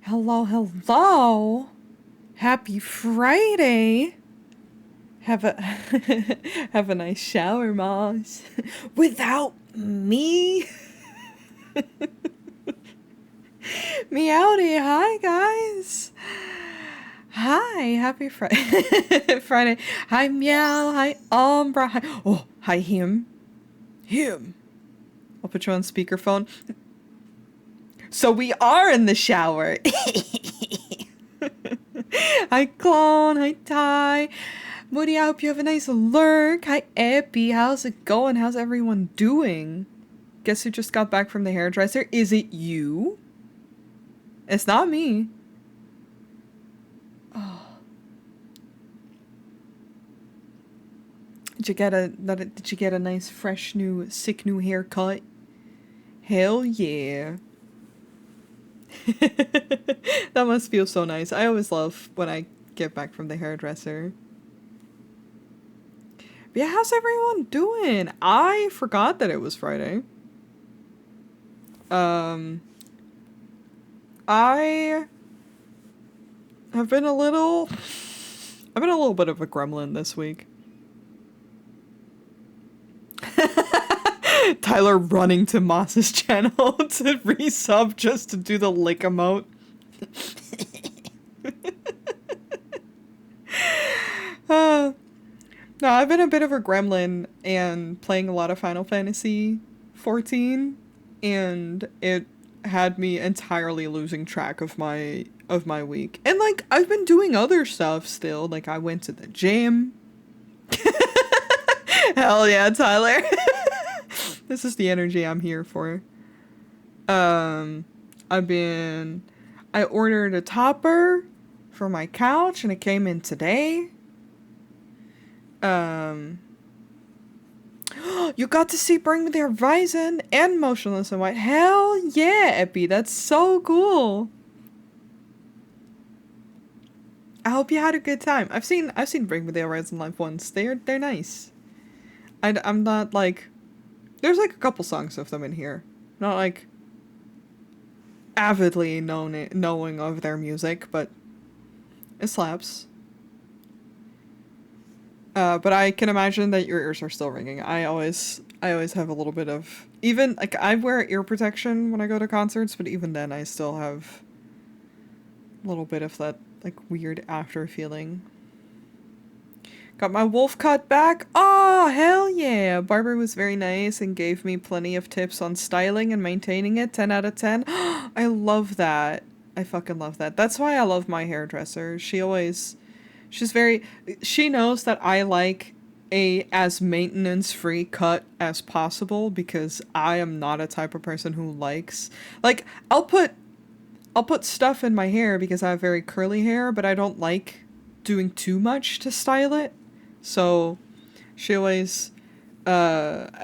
Hello, hello. Happy Friday. Have a have a nice shower, Moss. Without me. Meowdy. Hi, guys. Hi. Happy Friday. Friday. Hi, Meow. Hi, Umbra. Hi. Oh, hi, him. Him. I'll put you on speakerphone. So we are in the shower. Hi, Clone. Hi, Ty. Moody, I hope you have a nice lurk. Hi, Epi. How's it going? How's everyone doing? Guess who just got back from the hairdresser? Is it you? It's not me. Oh. Did you get a nice, fresh, sick new haircut? Hell yeah. That must feel so nice. I always love when I get back from the hairdresser. But yeah, how's everyone doing? I forgot that it was Friday. I have been a little I've been a little bit of a gremlin this week. Tyler running to Moss's channel to resub just to do the lick emote. No, I've been a bit of a gremlin and playing a lot of Final Fantasy 14, and it had me entirely losing track of my week. And like I've been doing other stuff still. Like I went to the gym. Hell yeah, Tyler. This is the energy I'm here for. Um, I ordered a topper for my couch and it came in today. Um, you got to see Bring Me the Horizon and Motionless in White. Hell yeah, Epi, that's so cool. I hope you had a good time. I've seen Bring Me the Horizon live once. They're nice. I'm not like, there's like a couple songs of them in here. Not like avidly knowing of their music, but it slaps. But I can imagine that your ears are still ringing. I always have a little bit of, even like I wear ear protection when I go to concerts, but even then I still have a little bit of that like weird after feeling. Got my wolf cut back. Oh, hell yeah. Barbara was very nice and gave me plenty of tips on styling and maintaining it. 10 out of 10. I love that. I fucking love that. That's why I love my hairdresser. She knows that I like a as maintenance free cut as possible because I am not a type of person who likes, like, I'll put stuff in my hair because I have very curly hair, but I don't like doing too much to style it. So she always I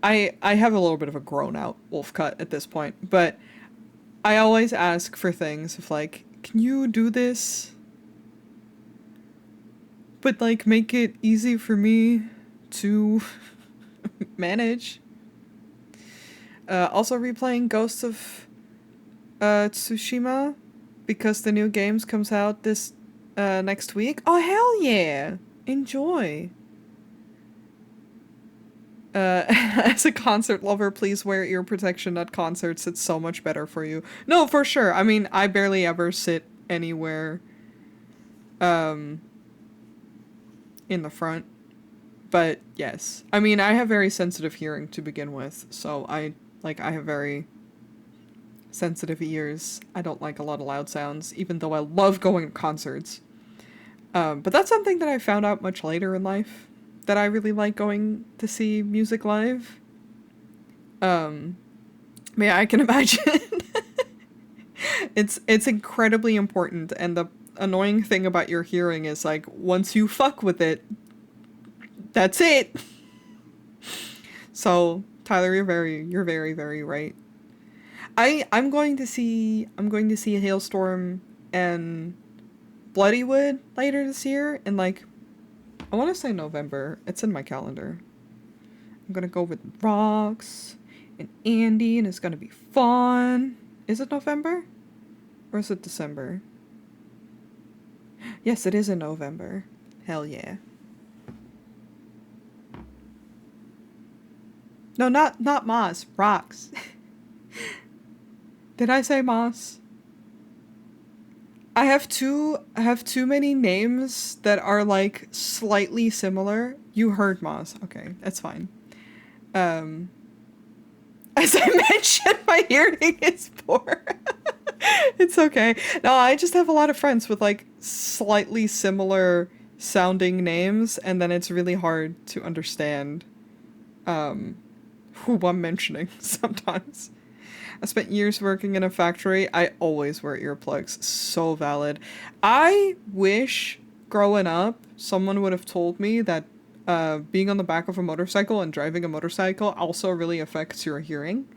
have a little bit of a grown out wolf cut at this point, but I always ask for things of like, can you do this? But like make it easy for me to manage. Also replaying Ghosts of Tsushima because the new games comes out this next week. Oh hell yeah! Enjoy. As a concert lover, please wear ear protection at concerts. It's so much better for you. No, for sure. I mean, I barely ever sit anywhere um in the front. But yes. I mean, I have very sensitive hearing to begin with, so I have very sensitive ears. I don't like a lot of loud sounds, even though I love going to concerts. But that's something that I found out much later in life, that I really like going to see music live. Yeah, I can imagine. It's incredibly important, and the annoying thing about your hearing is like once you fuck with it, that's it. So Tyler, you're very very right. I'm going to see a Hailstorm and Bloodywood later this year, and like I want to say November. It's in my calendar. I'm gonna go with Rocks and Andy, and it's gonna be fun. Is it November? Or is it December? Yes, it is in November. Hell yeah. No, not moss. Rocks. Did I say moss? I have too many names that are like slightly similar. You heard moss. Okay, that's fine. Um as I mentioned, my hearing is poor. It's okay. No, I just have a lot of friends with like slightly similar sounding names, and then it's really hard to understand um who I'm mentioning sometimes. I spent years working in a factory. I always wear earplugs. So valid. I wish growing up someone would have told me that being on the back of a motorcycle and driving a motorcycle also really affects your hearing.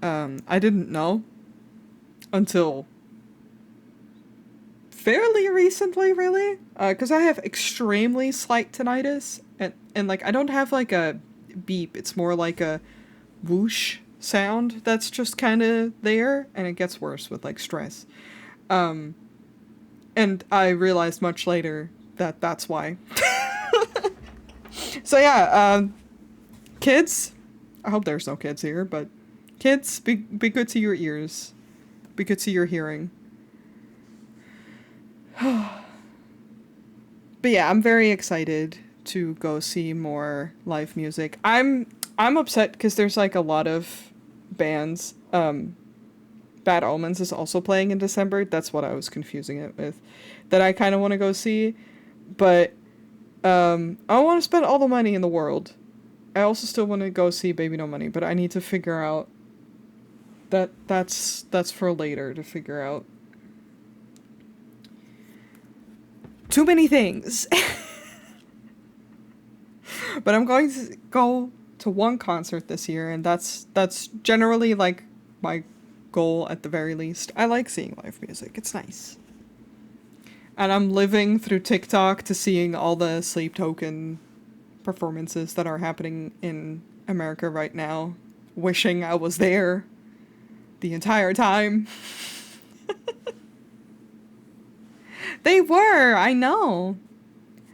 I didn't know until fairly recently, really. Because I have extremely slight tinnitus. And like, I don't have like a beep. It's more like a whoosh sound that's just kind of there, and it gets worse with like stress. And I realized much later that that's why. So yeah, kids, I hope there's no kids here, but kids, be good to your ears, be good to your hearing. But yeah, I'm very excited to go see more live music. I'm upset because there's like a lot of bands. Bad Omens is also playing in December. That's what I was confusing it with. That I kind of want to go see, but I don't want to spend all the money in the world. I also still want to go see Baby No Money, but I need to figure out that's for later to figure out. Too many things. But I'm going to go to one concert this year, and that's generally like my goal at the very least. I like seeing live music. It's nice. And I'm living through TikTok to seeing all the Sleep Token performances that are happening in America right now. Wishing I was there the entire time. They were, I know.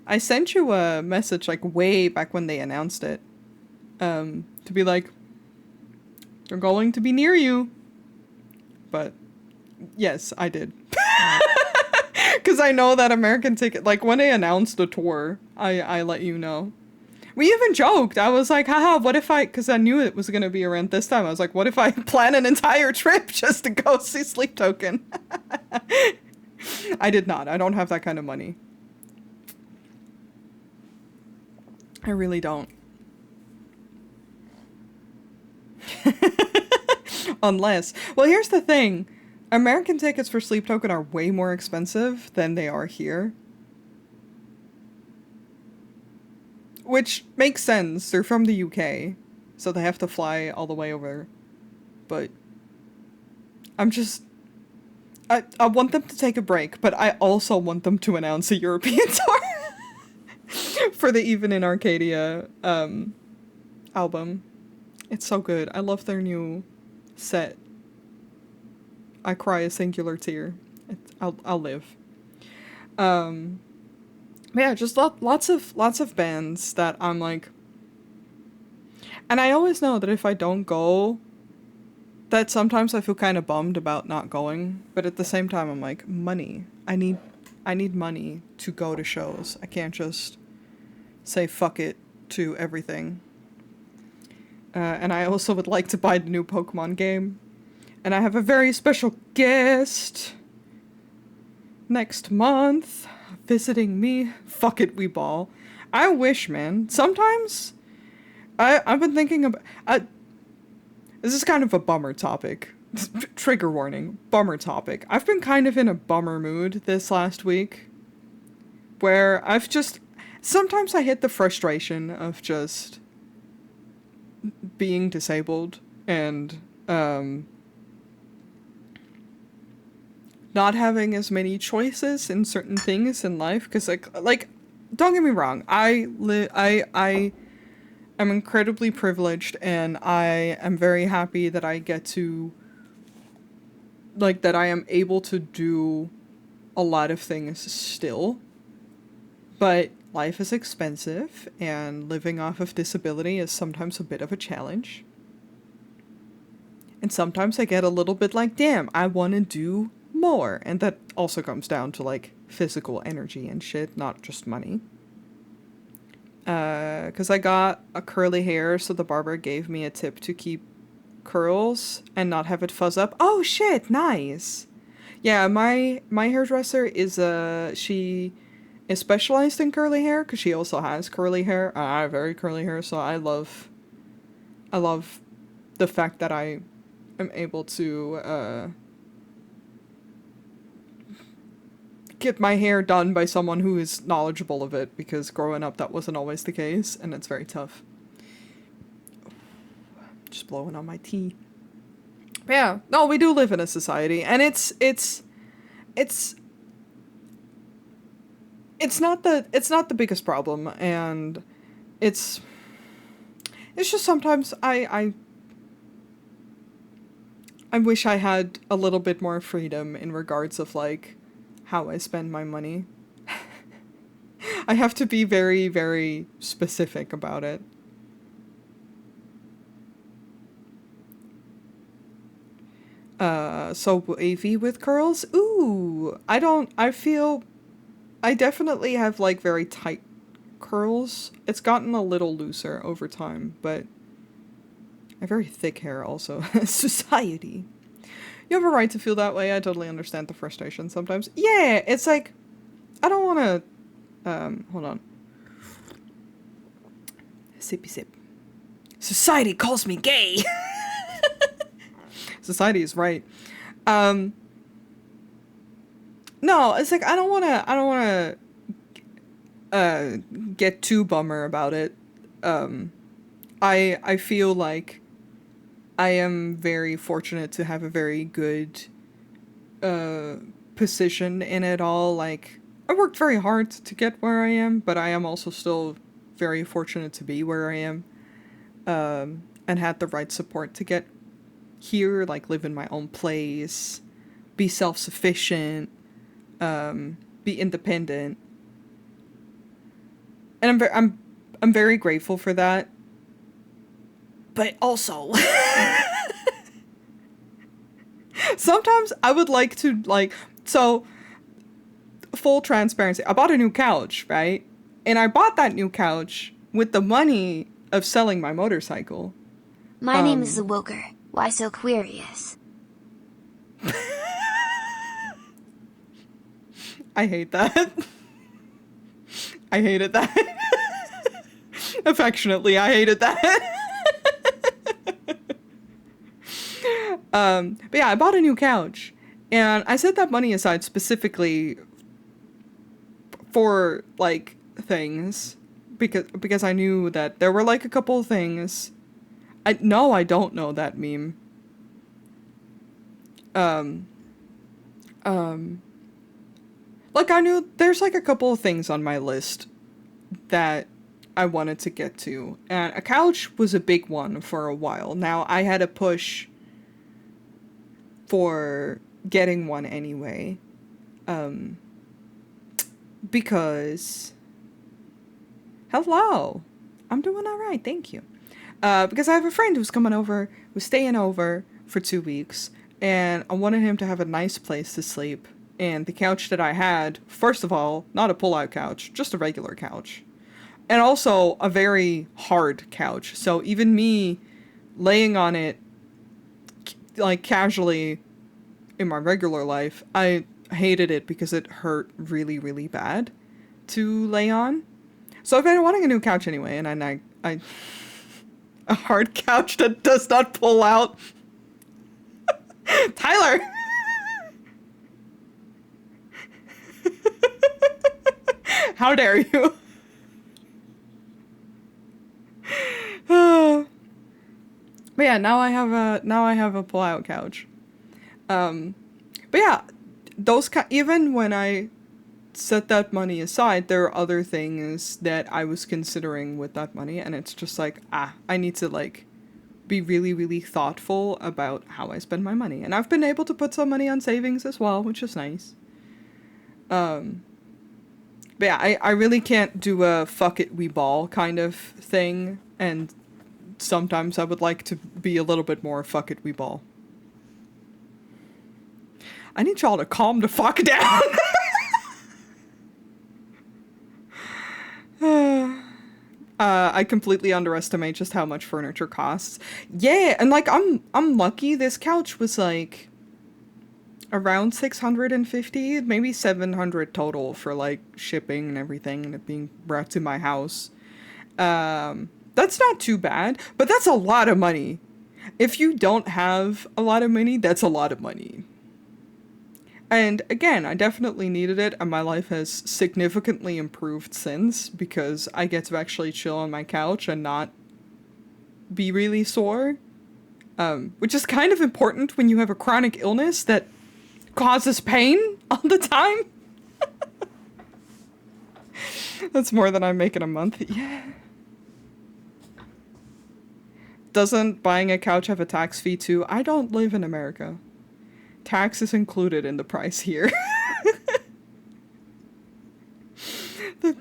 I sent you a message like way back when they announced it. To be like, they're going to be near you. But yes, I did. Because I know that American Ticket, like when they announced the tour, I let you know. We even joked. I was like, haha, what if because I knew it was going to be around this time. I was like, what if I plan an entire trip just to go see Sleep Token? I did not. I don't have that kind of money. I really don't. Unless, well, here's the thing. American tickets for Sleep Token are way more expensive than they are here. Which makes sense. They're from the UK, so they have to fly all the way over. But I'm just... I want them to take a break, but I also want them to announce a European tour for the Even in Arcadia album. It's so good. I love their new set. I cry a singular tear. I'll live. Yeah, just lots of bands that I'm like, and I always know that if I don't go, that sometimes I feel kind of bummed about not going, but at the same time I'm like, money. I need money to go to shows. I can't just say fuck it to everything. And I also would like to buy the new Pokemon game. And I have a very special guest next month visiting me. Fuck it, we ball. I wish, man. Sometimes I've been thinking about... this is kind of a bummer topic. Trigger warning. Bummer topic. I've been kind of in a bummer mood this last week. Where I've just... Sometimes I hit the frustration of just being disabled and not having as many choices in certain things in life, because like don't get me wrong, I am incredibly privileged, and I am very happy that I get to like, that I am able to do a lot of things still, but life is expensive, and living off of disability is sometimes a bit of a challenge. And sometimes I get a little bit like, damn, I want to do more. And that also comes down to, like, physical energy and shit, not just money. Because I got a curly hair, so the barber gave me a tip to keep curls and not have it fuzz up. Oh, shit, nice. Yeah, my hairdresser is, she is specialized in curly hair, because she also has curly hair. I have very curly hair, so I love the fact that I am able to get my hair done by someone who is knowledgeable of it, because growing up that wasn't always the case, and it's very tough. Just blowing on my tea. But yeah, no, we do live in a society, and it's not the biggest problem, and it's just sometimes I wish I had a little bit more freedom in regards of, like, how I spend my money. I have to be very, very specific about it. So wavy with curls? Ooh, I definitely have, like, very tight curls. It's gotten a little looser over time, but I have very thick hair also. Society. You have a right to feel that way. I totally understand the frustration sometimes. Yeah, it's like, I don't want to, hold on. Sippy sip. Society calls me gay. Society is right. No, it's like, I don't want to get too bummer about it. I feel like I am very fortunate to have a very good position in it all. Like, I worked very hard to get where I am, but I am also still very fortunate to be where I am, and had the right support to get here, like live in my own place, be self-sufficient, be independent. And I'm very grateful for that. But also sometimes I would like to, like, so full transparency, I bought a new couch, right? And I bought that new couch with the money of selling my motorcycle. My name is Awoker. Why so curious? I hate that. I hated that. Affectionately, I hated that. But yeah, I bought a new couch, and I set that money aside specifically for, like, things, because I knew that there were, like, a couple of things. I don't know that meme. Like, I knew there's, like, a couple of things on my list that I wanted to get to, and a couch was a big one for a while. Now, I had a push for getting one anyway, because, hello, I'm doing all right, thank you. Because I have a friend who's coming over, who's staying over for 2 weeks, and I wanted him to have a nice place to sleep. And the couch that I had, first of all, not a pull-out couch, just a regular couch. And also a very hard couch. So even me laying on it, like, casually in my regular life, I hated it because it hurt really, really bad to lay on. So I've been wanting a new couch anyway, and I a hard couch that does not pull out. Tyler! How dare you? But yeah, now I have a pull-out couch. But yeah, even when I set that money aside, there are other things that I was considering with that money, and it's just like, I need to, like, be really, really thoughtful about how I spend my money. And I've been able to put some money on savings as well, which is nice. But yeah, I really can't do a fuck it, we ball kind of thing. And sometimes I would like to be a little bit more fuck it, we ball. I need y'all to calm the fuck down. I completely underestimate just how much furniture costs. Yeah, and like I'm lucky this couch was like around 650, maybe 700 total for like shipping and everything and it being brought to my house. That's not too bad, but that's a lot of money. If you don't have a lot of money, that's a lot of money. And again, I definitely needed it, and my life has significantly improved since, because I get to actually chill on my couch and not be really sore. Which is kind of important when you have a chronic illness that causes pain all the time. That's more than I make in a month. Yeah. Doesn't buying a couch have a tax fee too? I don't live in America. Tax is included in the price here. I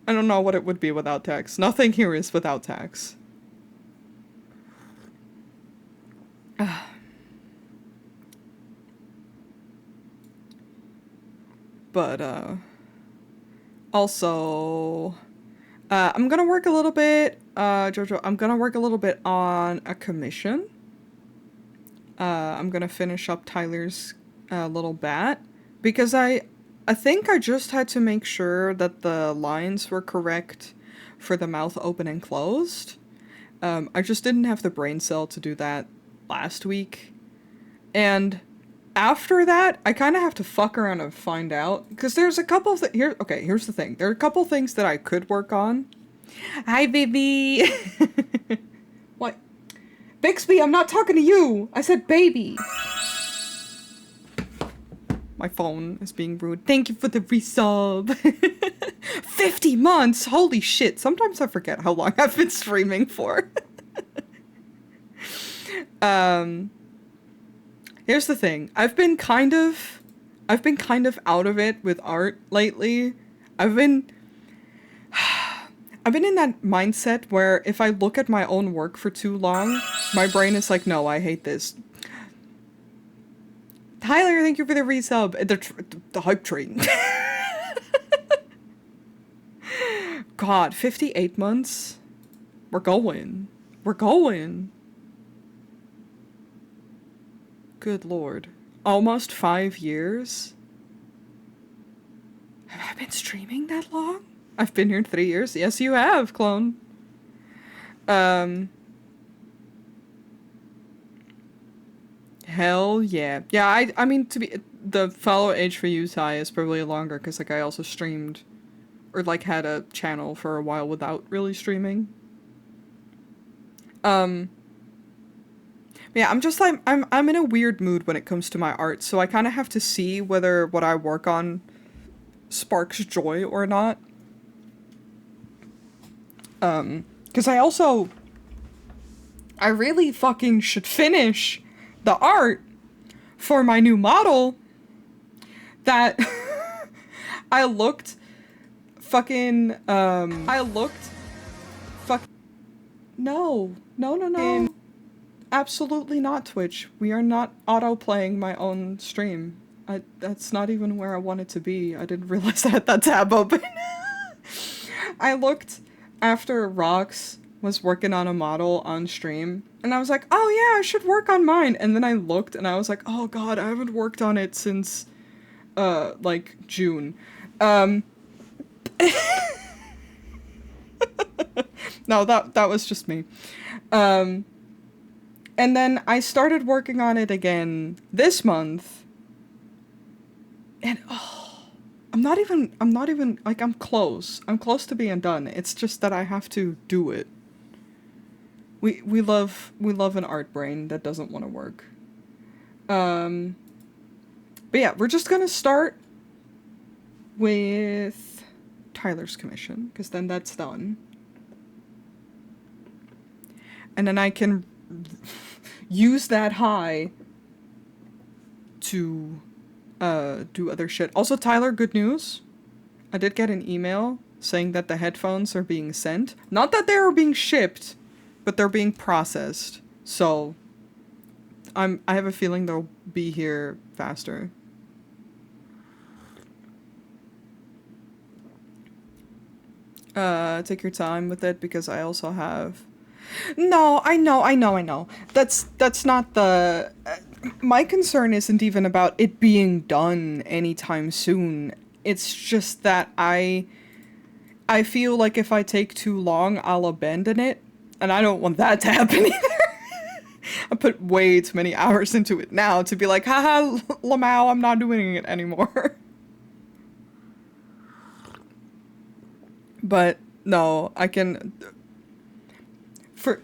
don't know what it would be without tax. Nothing here is without tax. But, also, I'm gonna work a little bit, Jojo, I'm gonna work a little bit on a commission. I'm gonna finish up Tyler's little bat, because I think I just had to make sure that the lines were correct for the mouth open and closed. I just didn't have the brain cell to do that last week. And after that, I kind of have to fuck around and find out, because there's a couple here's the thing. There are a couple things that I could work on. Hi, baby. What? Bixby, I'm not talking to you. I said baby. My phone is being rude. Thank you for the resub. 50 months. Holy shit. Sometimes I forget how long I've been streaming for. Here's the thing. I've been kind of out of it with art lately. I've been in that mindset where if I look at my own work for too long, my brain is like, no, I hate this. Tyler, thank you for the resub. The hype train. God, 58 months? We're going. We're going. Good lord. Almost 5 years? Have I been streaming that long? I've been here 3 years. Yes, you have, clone. Hell yeah. Yeah, I mean, the follow age for you, Ty, is probably longer, because, like, I also streamed, or, like, had a channel for a while without really streaming. Yeah, I'm just, like, I'm in a weird mood when it comes to my art, so I kind of have to see whether what I work on sparks joy or not. Because I really fucking should finish the art for my new model that I looked fucking, no. Absolutely not, Twitch. We are not auto-playing my own stream. That's not even where I wanted to be. I didn't realize I had that tab open. I looked after Rox was working on a model on stream, and I was like, oh yeah, I should work on mine. And then I looked, and I was like, oh god, I haven't worked on it since, like, June. No, that was just me. And then I started working on it again this month. And I'm not even like, I'm close. I'm close to being done. It's just that I have to do it. We love an art brain that doesn't want to work. But yeah, we're just gonna start with Tyler's commission, because then that's done. and then I can use that high to do other shit. Also, Tyler, good news. I did get an email saying that the headphones are being sent. Not that they are being shipped, but they're being processed. So I have a feeling they'll be here faster. Take your time with it because I also have. No, I know. That's not the. My concern isn't even about it being done anytime soon. It's just that I feel like if I take too long, I'll abandon it, and I don't want that to happen either. I put way too many hours into it now to be like, haha, Lamau, I'm not doing it anymore. But no, I can. For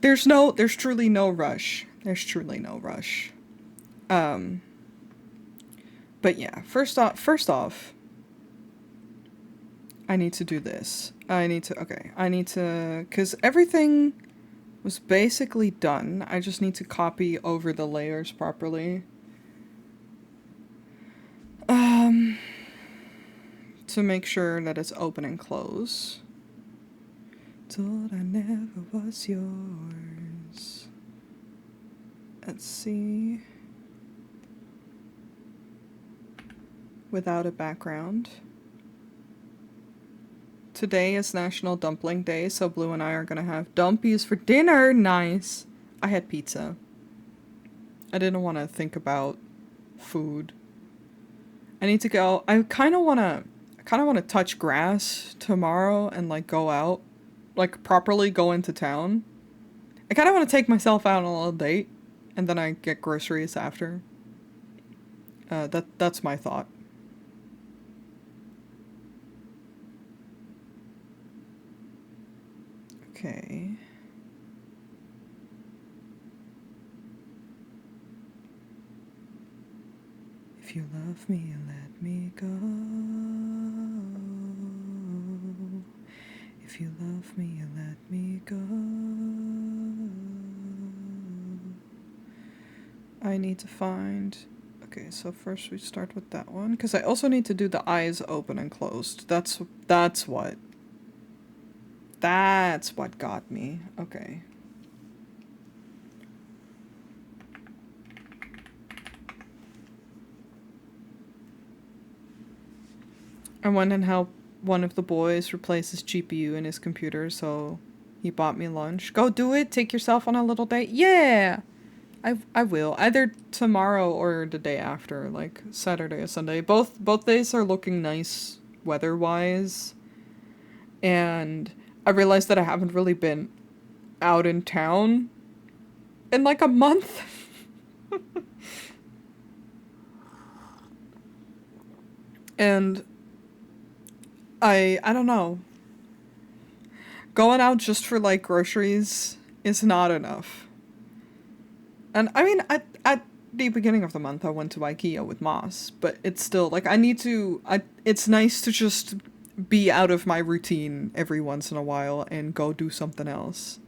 there's truly no rush. There's truly no rush. Um. But yeah, first off, I need to do this. I need to, because everything was basically done. I just need to copy over the layers properly. To make sure that it's open and close. Thought I never was yours. Let's see. Without a background. Today is National Dumpling Day, so Blue and I are gonna have dumpies for dinner. Nice. I had pizza. I didn't want to think about food. I need to go. I kind of want to touch grass tomorrow and like go out, like properly go into town. I kind of want to take myself out on a little date, and then I get groceries after. That's my thought. Okay. If you love me, let me go. If you love me, let me go. I need to find... Okay, so first we start with that one. Because I also need to do the eyes open and closed. That's what. That's what got me. Okay. I went and helped one of the boys replace his GPU in his computer, so he bought me lunch. Go do it. Take yourself on a little date. Yeah! I will. Either tomorrow or the day after, like Saturday or Sunday. Both days are looking nice weather-wise. And I realized that I haven't really been out in town in like a month. And I don't know. Going out just for like groceries is not enough. And I mean, at the beginning of the month, I went to IKEA with Moss, but it's still like it's nice to just be out of my routine every once in a while and go do something else.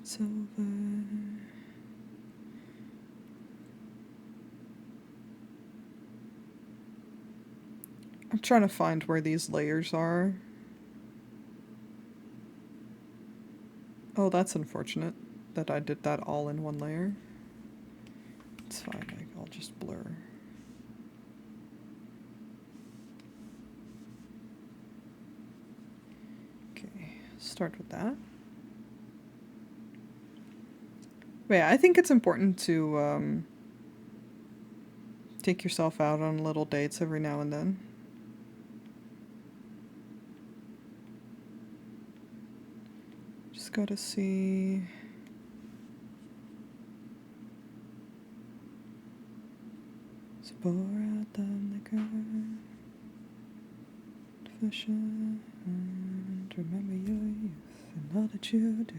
It's over. I'm trying to find where these layers are. Oh, that's unfortunate that I did that all in one layer. It's fine, like, I'll just blur. Okay, start with that. But yeah, I think it's important to take yourself out on little dates every now and then. Just gotta see. So pour out the liquor. Fish and remember your youth and all that you do.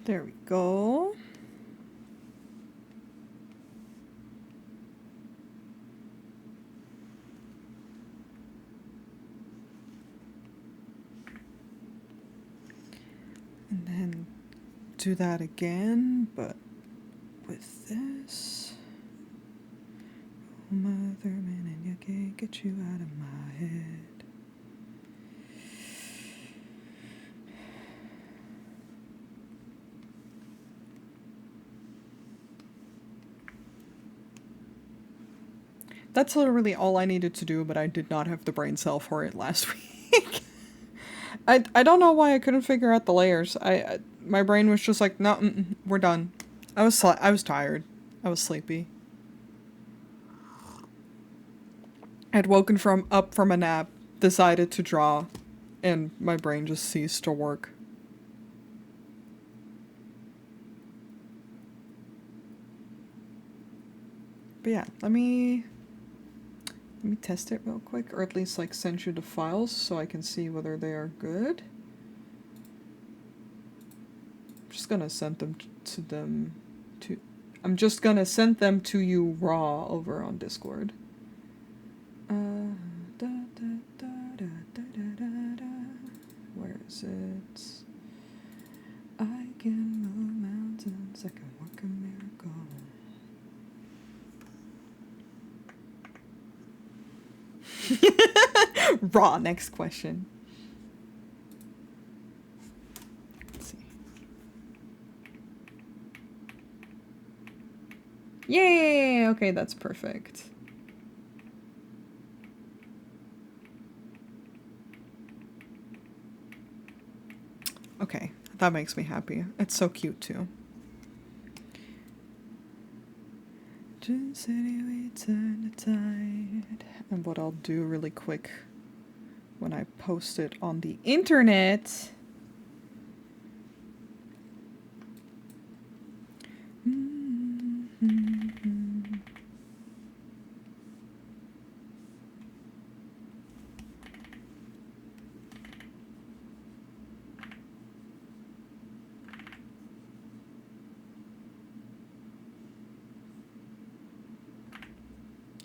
There we go. And then do that again, but with this. Oh, mother man, and you can't get you out of my head. That's literally all I needed to do, but I did not have the brain cell for it last week. I don't know why I couldn't figure out the layers. My brain was just like, no, we're done. I was tired. I was sleepy. I'd woken up from a nap, decided to draw, and my brain just ceased to work. But yeah, let me test it real quick, or at least like send you the files so I can see whether they are good. I'm just gonna send them I'm just gonna send them to you raw over on Discord. Where is it? I can move mountains, I can work a miracle. Raw, next question. Let's see. Yay! Okay, that's perfect. Okay, that makes me happy. It's so cute too. City we turn the tide. And what I'll do really quick when I post it on the internet.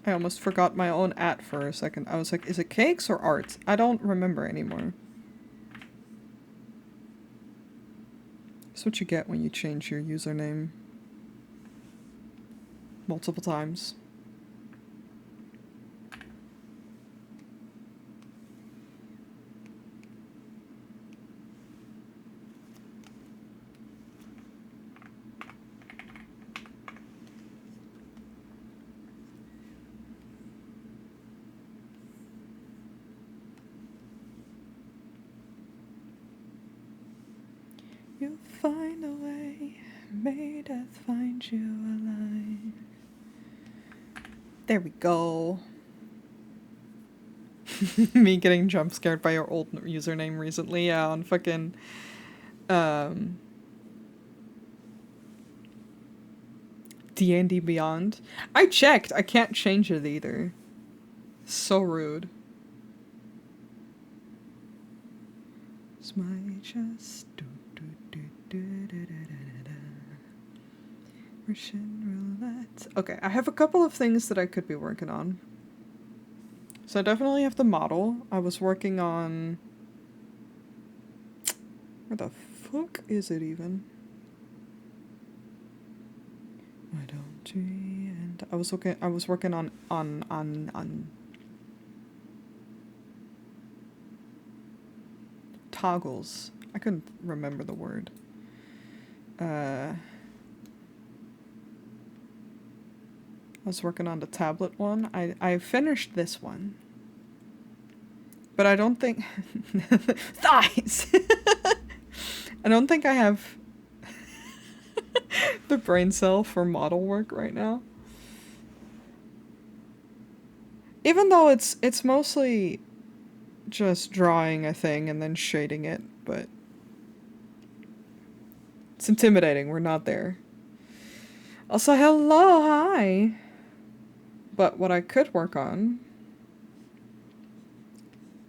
I almost forgot my own @ for a second. I was like, is it cakes or art? I don't remember anymore. That's what you get when you change your username multiple times. You'll find a way, may death find you alive. There we go. Me getting jump scared by your old username recently, yeah, on fucking D&D Beyond. I checked. I can't change it either. So rude. It's my chest. Russian roulette. Okay, I have a couple of things that I could be working on. So I definitely have the model. I was working on... Where the fuck is it even? Why don't we... And I was working on toggles. I couldn't remember the word. I was working on the tablet one. I finished this one. But I don't think... Thighs! I don't think I have the brain cell for model work right now. Even though it's mostly just drawing a thing and then shading it, but it's intimidating. We're not there. Also, hello, hi. But what I could work on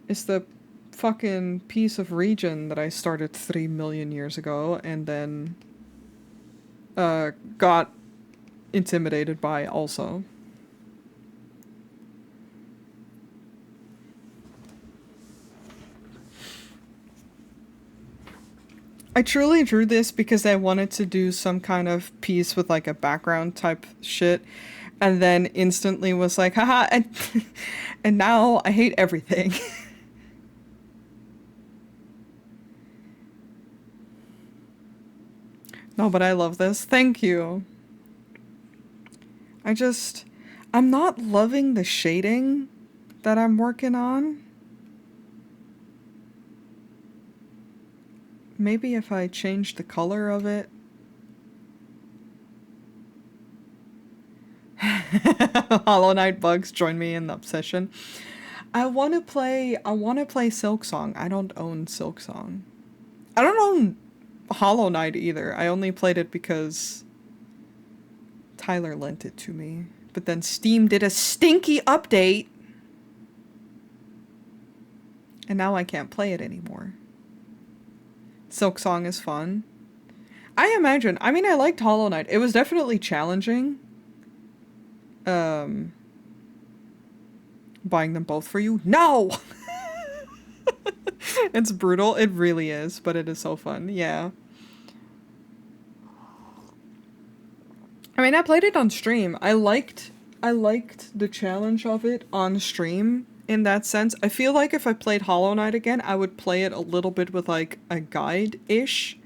is the fucking piece of region that I started 3 million years ago and then got intimidated by also. I truly drew this because I wanted to do some kind of piece with like a background type shit, and then instantly was like, haha, and now I hate everything. No, but I love this. Thank you. I'm not loving the shading that I'm working on. Maybe if I change the color of it. Hollow Knight bugs join me in the obsession. I want to play Silksong. I don't own Silksong. I don't own Hollow Knight either. I only played it because Tyler lent it to me. But then Steam did a stinky update. And now I can't play it anymore. Silksong is fun. I liked Hollow Knight. It was definitely challenging. Buying them both for you? No! It's brutal. It really is, but it is so fun. Yeah. I mean, I played it on stream. I liked the challenge of it on stream in that sense. I feel like if I played Hollow Knight again, I would play it a little bit with like a guide-ish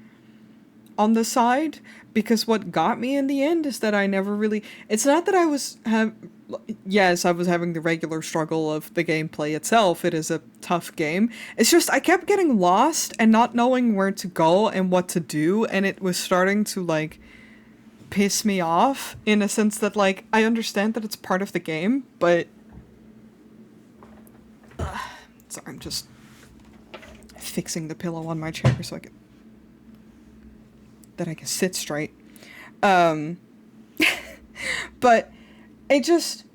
on the side, because what got me in the end is that I never really... It's not that I was yes, I was having the regular struggle of the gameplay itself. It is a tough game. It's just I kept getting lost and not knowing where to go and what to do, and it was starting to like piss me off in a sense that like I understand that it's part of the game, but sorry, I'm just fixing the pillow on my chair so I can sit straight. But it just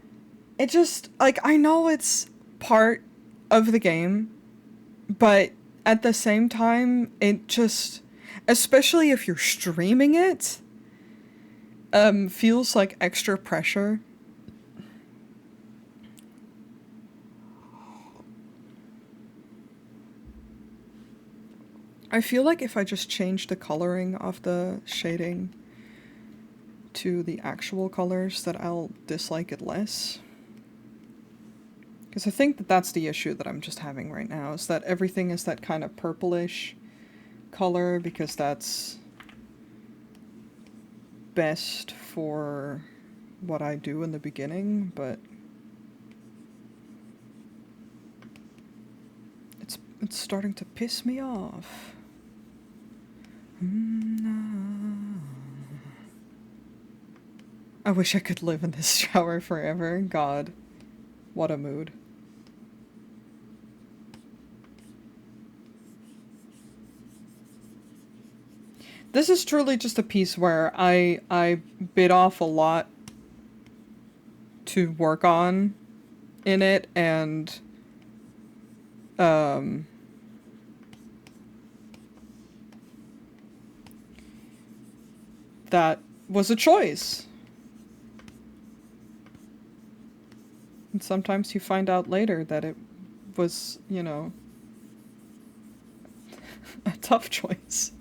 like I know it's part of the game, but at the same time it just, especially if you're streaming it, feels like extra pressure. I feel like if I just change the coloring of the shading to the actual colors, that I'll dislike it less. Because I think that that's the issue that I'm just having right now, is that everything is that kind of purplish color, because that's best for what I do in the beginning, but it's starting to piss me off. I wish I could live in this shower forever. God, what a mood. This is truly just a piece where I bit off a lot to work on in it, and that was a choice. And sometimes you find out later that it was, you know, a tough choice.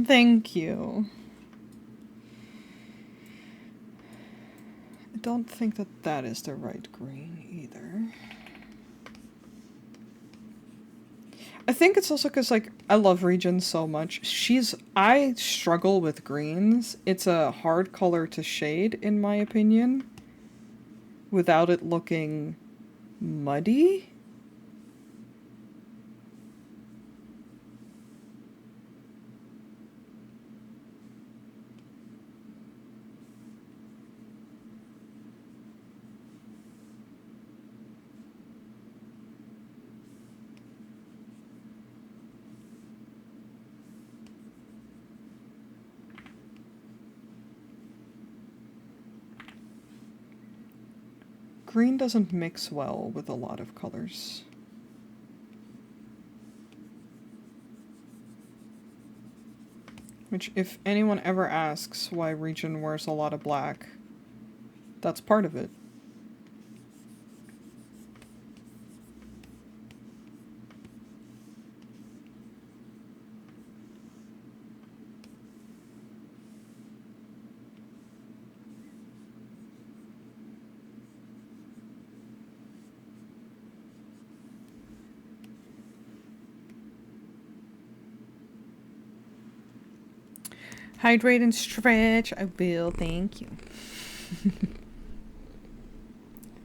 Thank you. I don't think that that is the right green either. I think it's also because, like, I love Regin so much. I struggle with greens. It's a hard color to shade, in my opinion, without it looking muddy. Green doesn't mix well with a lot of colors. Which, if anyone ever asks why Regin wears a lot of black, that's part of it. Hydrate and stretch. I will. Thank you.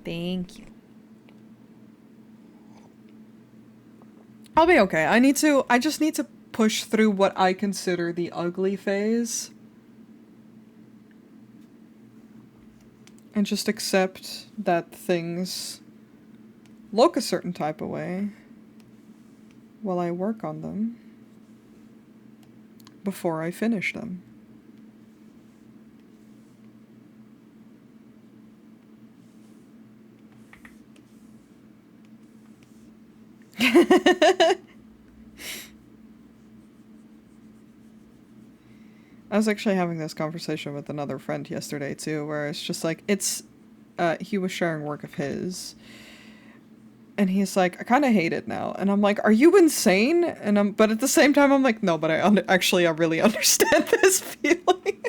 Thank you. I'll be okay. I just need to push through what I consider the ugly phase. And just accept that things look a certain type of way while I work on them before I finish them. I was actually having this conversation with another friend yesterday too, where it's just like, he was sharing work of his, and he's like, I kind of hate it now, and I'm like, are you insane? But at the same time, I'm like, no, but I really understand this feeling.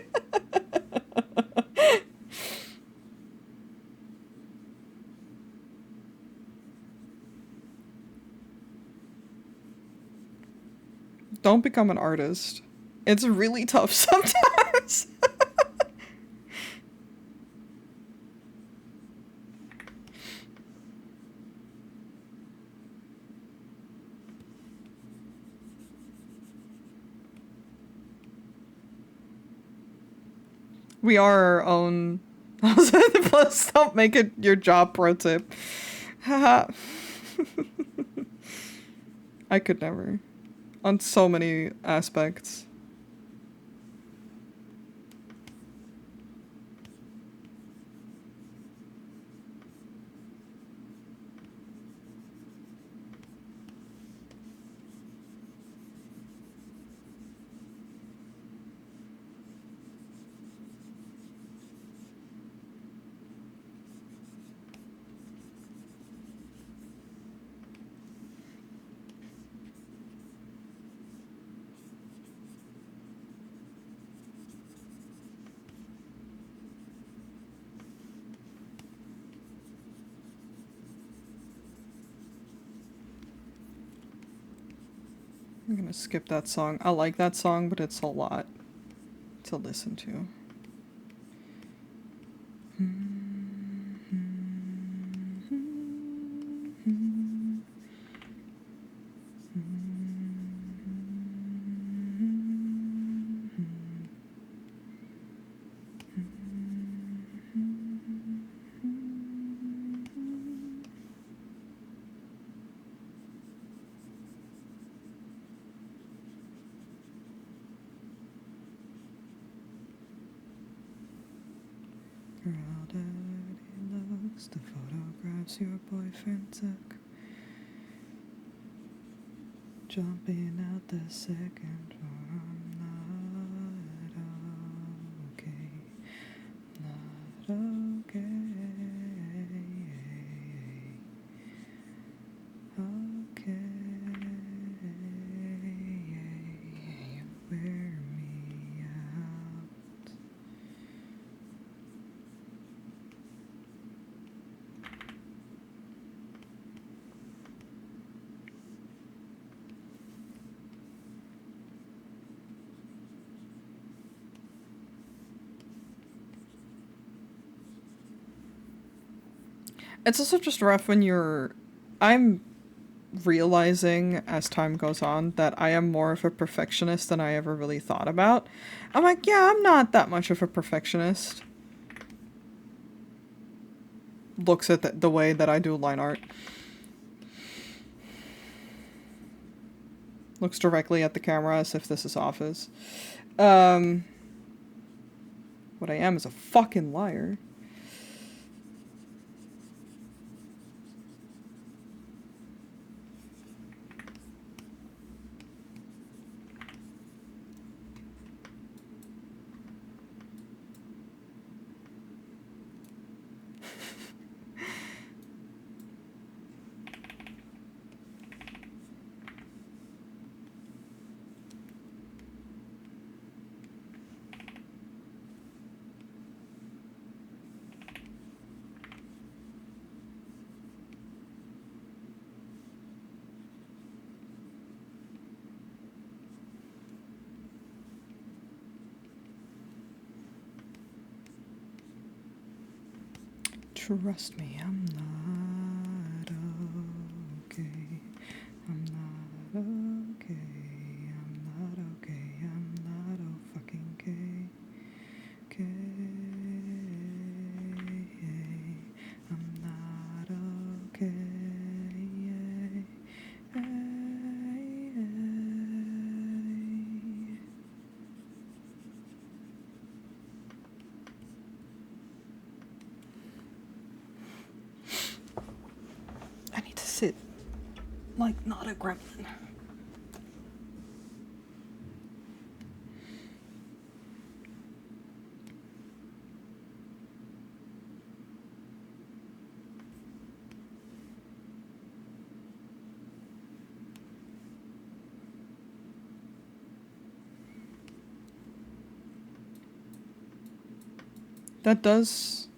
Don't become an artist. It's really tough sometimes. We are our own. Plus, don't make it your job, pro tip. Haha. I could never. On so many aspects. I'm gonna skip that song. I like that song, but it's a lot to listen to. Girl, dirty looks, the photographs your boyfriend took. Jumping out the second floor, I'm not okay, not okay, okay, you wear me out. It's also just rough when I'm realizing as time goes on that I am more of a perfectionist than I ever really thought about. I'm like, yeah, I'm not that much of a perfectionist. Looks at the way that I do line art. Looks directly at the camera as if this is Office. What I am is a fucking liar. Trust me, I'm not okay. I'm not okay. I'm not okay. I'm not fucking okay. I'm not okay. I need to sit like not a gremlin. That does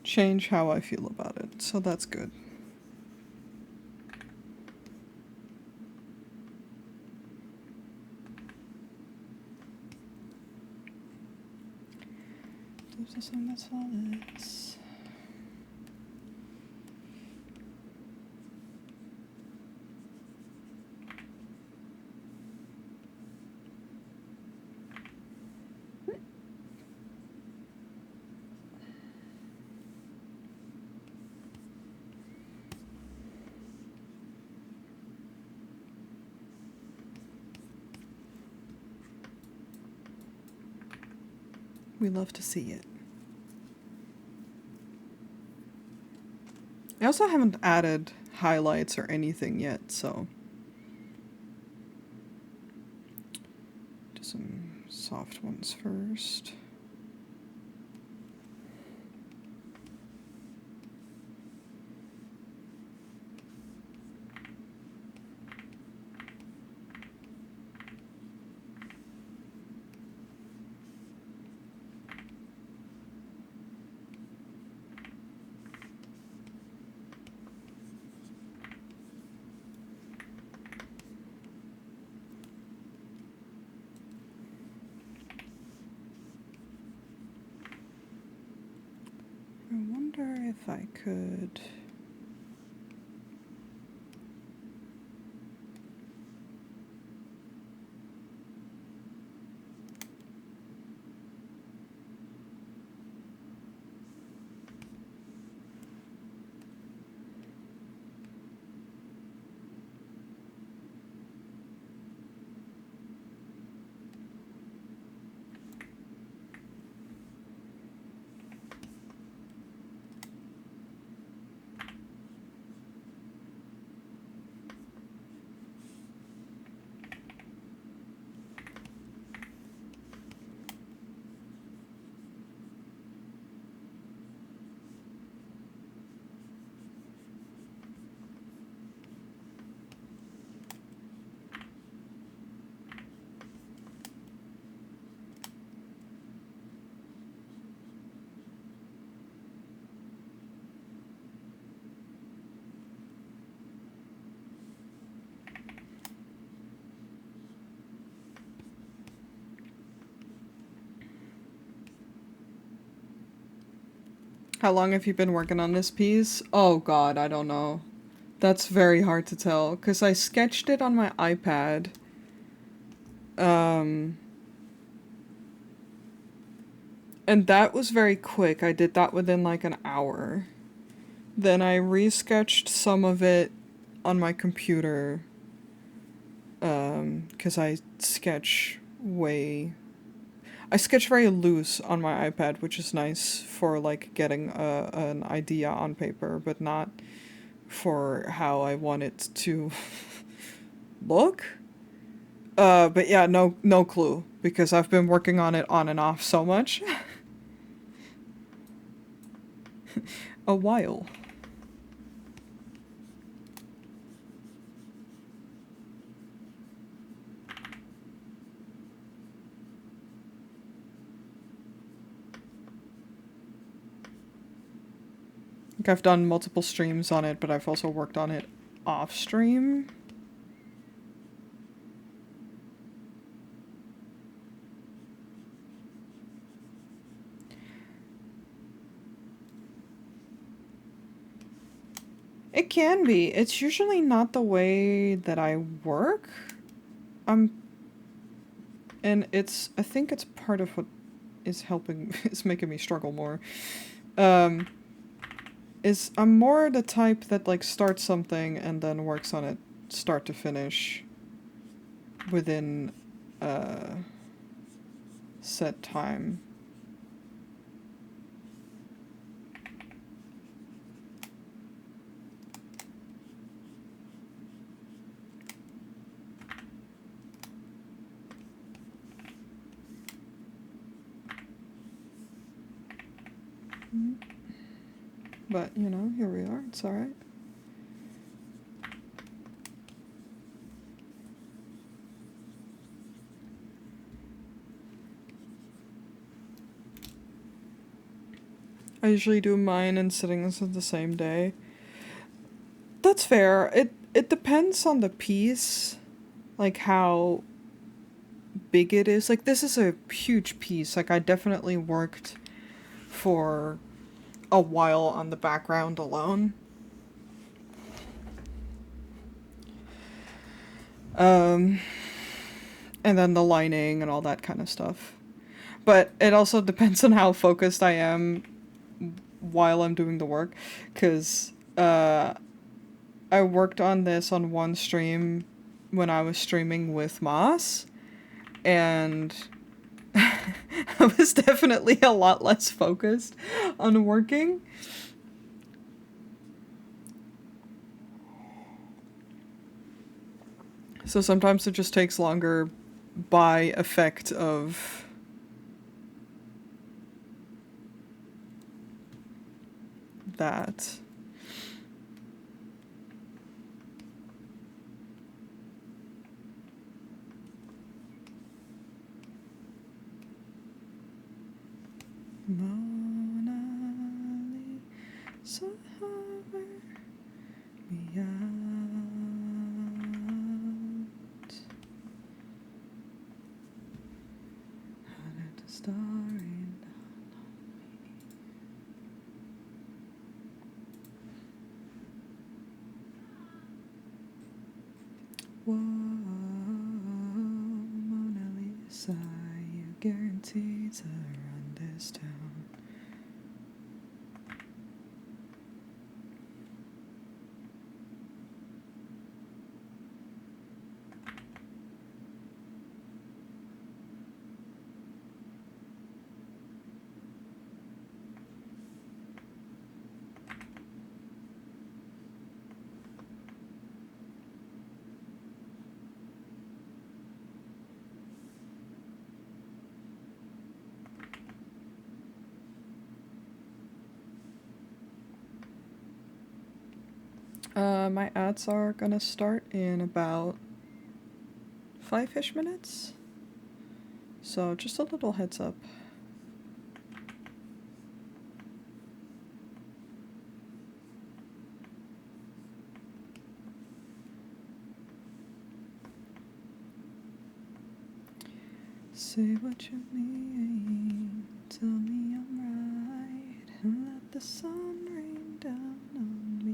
change how I feel about it, so that's good. There's a song that's flawless. We love to see it. I also haven't added highlights or anything yet, so do some soft ones first. wonder if I could... How long have you been working on this piece? Oh god, I don't know. That's very hard to tell, because I sketched it on my iPad. And that was very quick. I did that within like an hour. Then I resketched some of it on my computer. Because I sketch very loose on my iPad, which is nice for like getting an idea on paper, but not for how I want it to look. But yeah, no clue, because I've been working on it on and off so much. A while. Like I've done multiple streams on it, but I've also worked on it off stream. It can be. It's usually not the way that I work. And I think it's part of what is making me struggle more. Is I'm more the type that like starts something and then works on it start to finish within set time. But, you know, here we are. It's alright. I usually do mine and sittings on the same day. That's fair. It depends on the piece, like how big it is. Like this is a huge piece. Like I definitely worked for a while on the background alone. And then the lining and all that kind of stuff. But it also depends on how focused I am while I'm doing the work, because I worked on this on one stream when I was streaming with Moss, and I was definitely a lot less focused on working. So sometimes it just takes longer by effect of that. Mona Lisa, hover me out. How did the story Sigh, you guarantee to run this town. My ads are gonna start in about 5-ish minutes. So just a little heads up. Say what you mean, tell me I'm right, and let the sun rain down on me.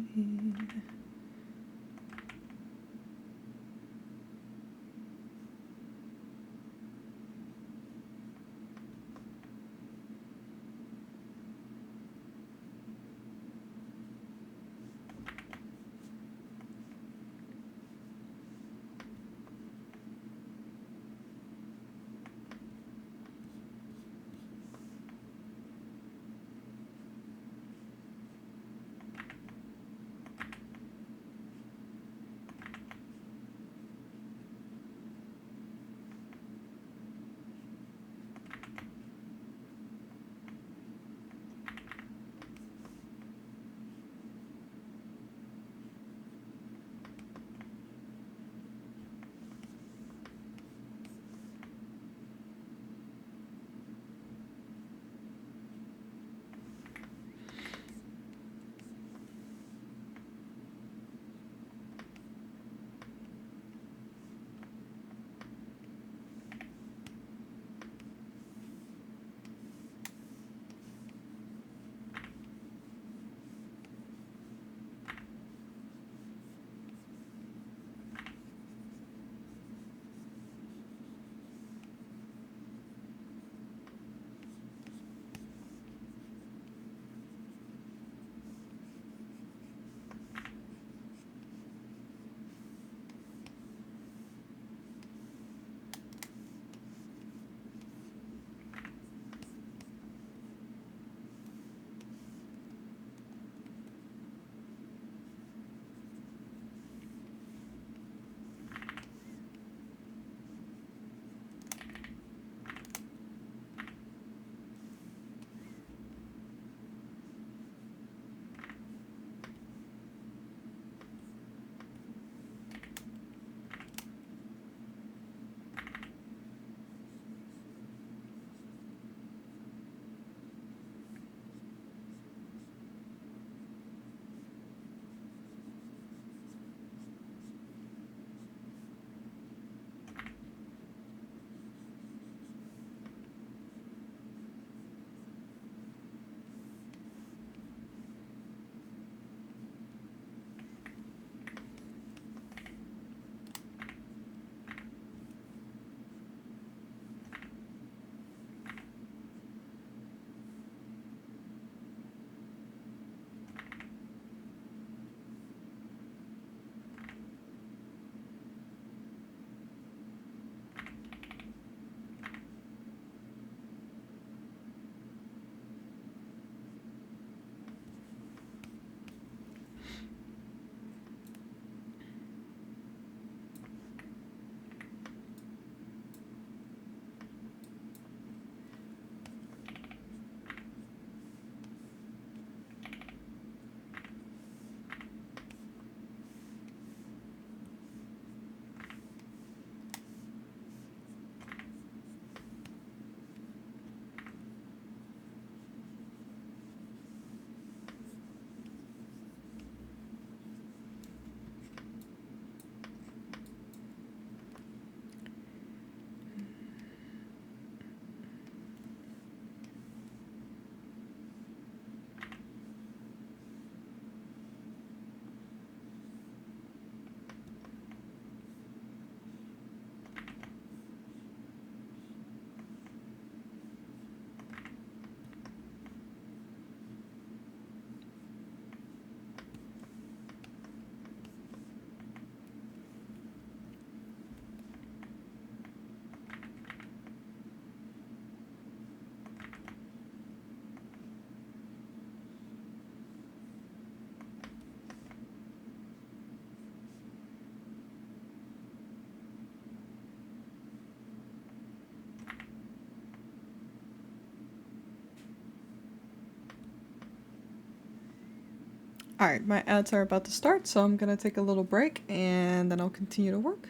Alright, my ads are about to start, so I'm gonna take a little break and then I'll continue to work.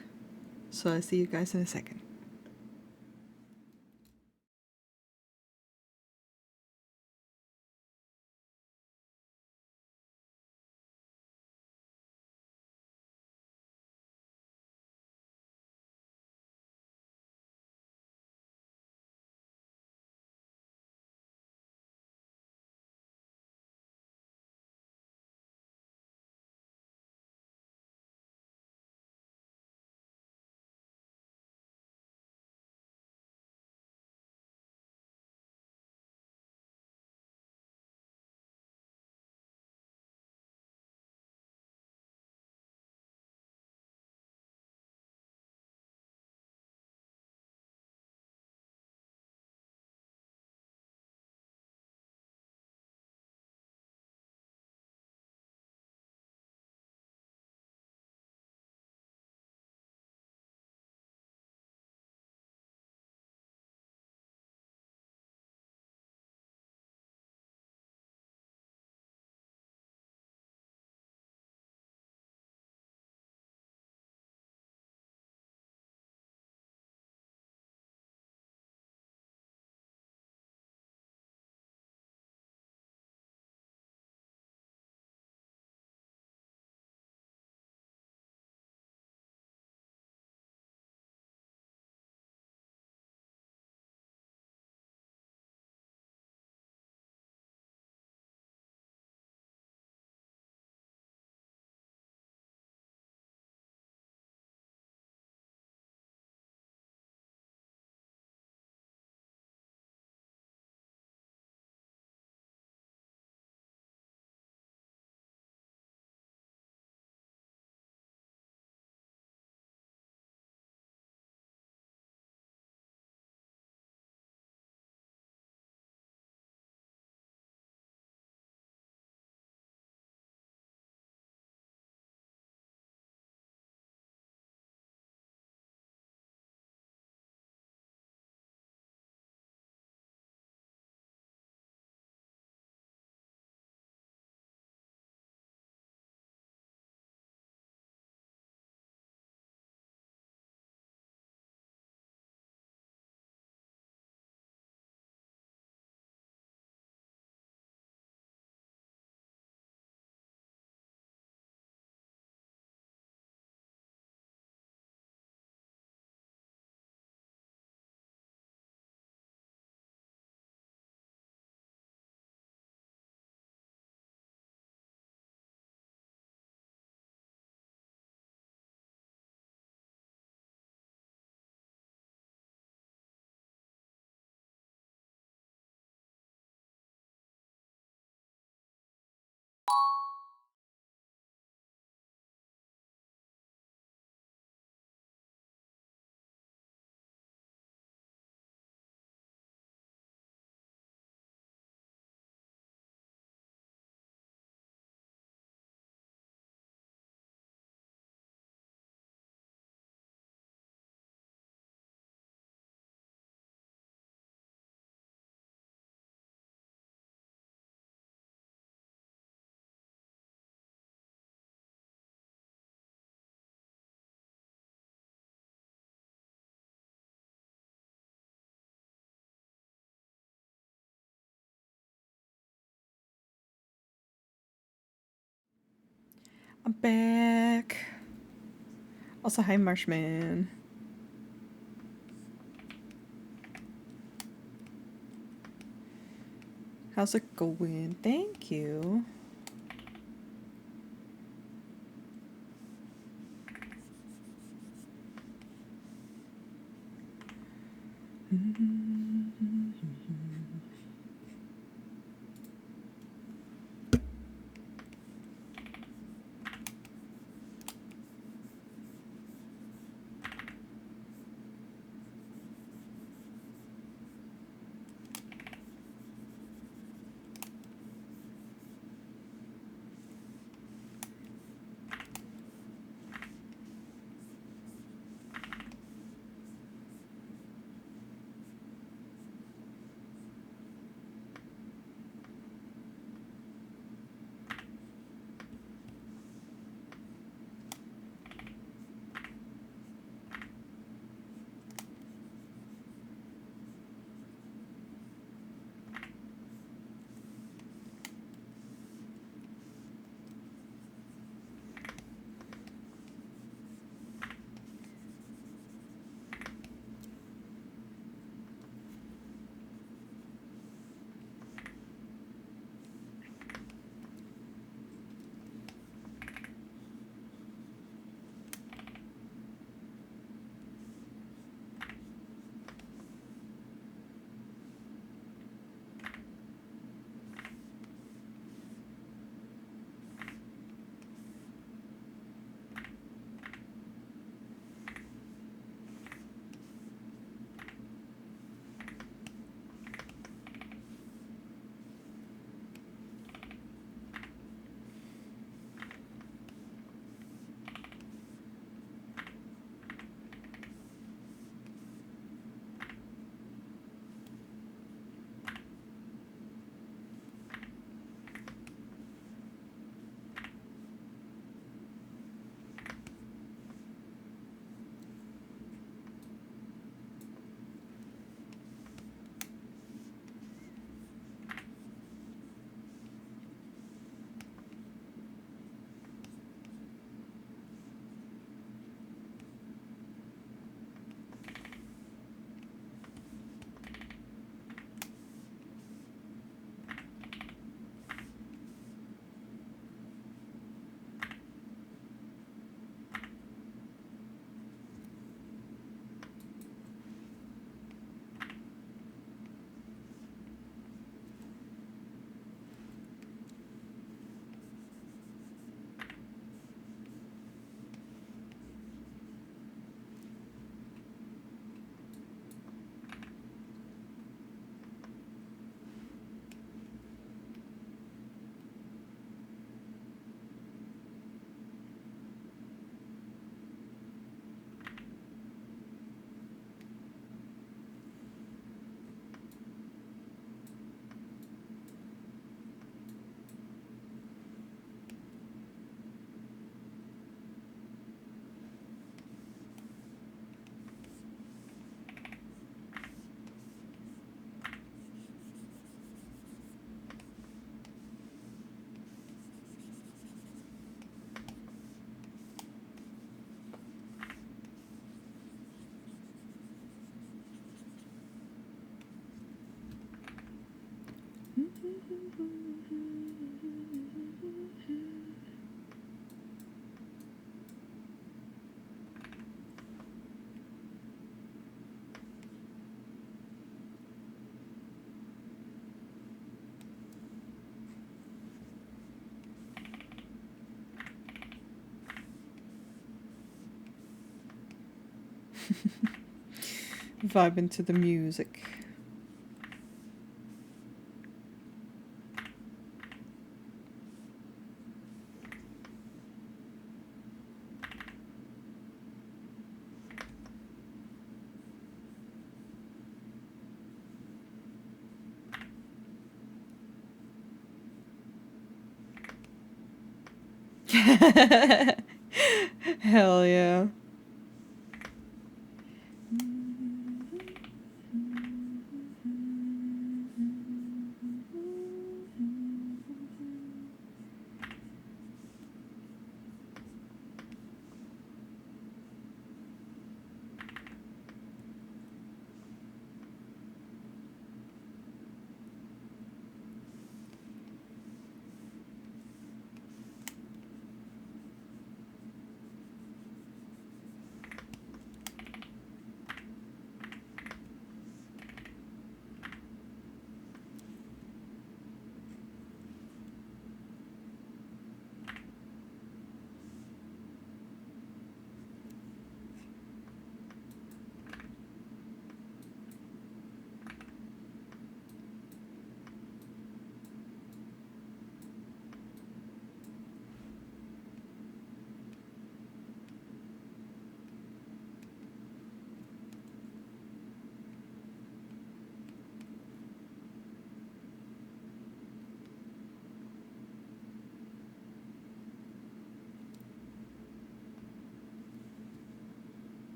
So I'll see you guys in a second. I'm back. Also, hi, Marshman. How's it going? Thank you. Vibe into the music. Hell yeah.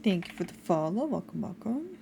Thank you for the follow. Welcome, welcome.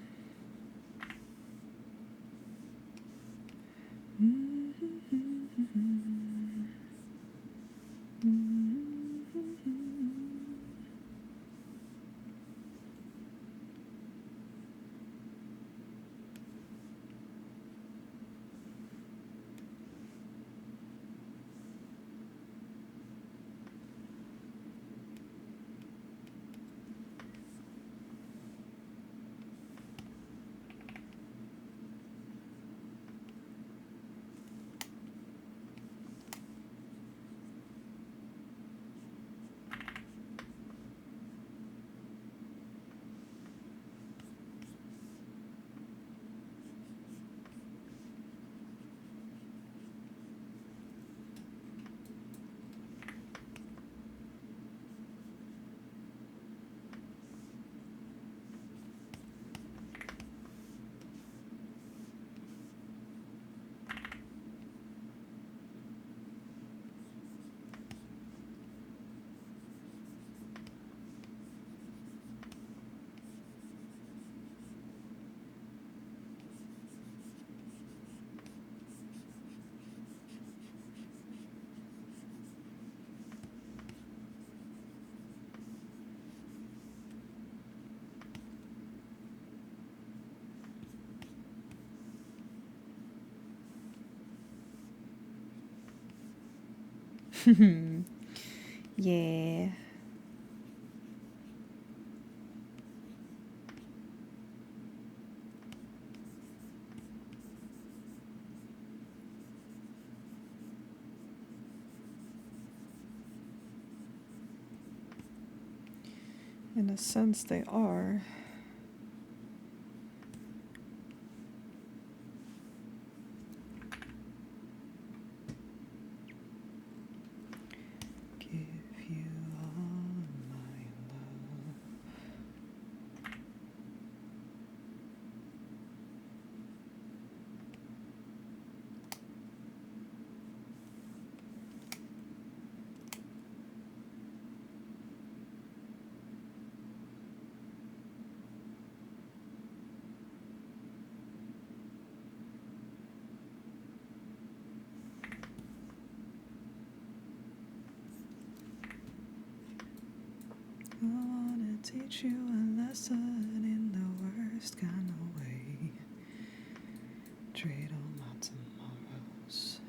Yeah. In a sense, they are. Give you all my love. I wanna teach you a lesson in the worst kind of way. Trade all my tomorrows.